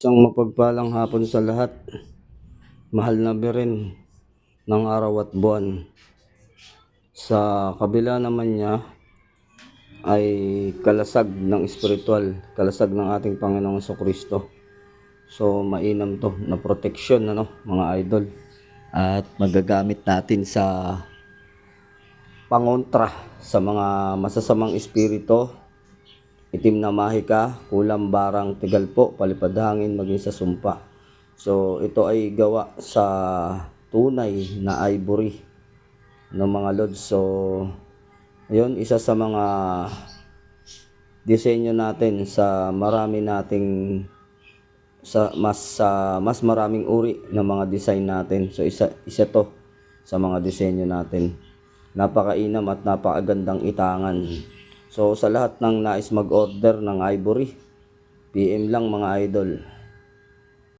Isang mapagpalang hapon sa lahat. Mahal na birin ng araw at buwan. Sa kabila naman niya ay kalasag ng espiritual, kalasag ng ating Panginoong Jesucristo. So mainam to na proteksyon, mga idol. At magagamit natin sa pangontra sa mga masasamang espiritu, itim na mahika, kulam, barang, tigalpo, palipad hangin, maging sa sumpa. So ito ay gawa sa tunay na ivory ng mga lods. So ayun, isa sa mga disenyo natin sa marami nating mas maraming uri ng mga design natin. So isa to sa mga disenyo natin. Napakainam at napakagandang itangan. So sa lahat ng nais mag-order ng ivory, PM lang mga idol.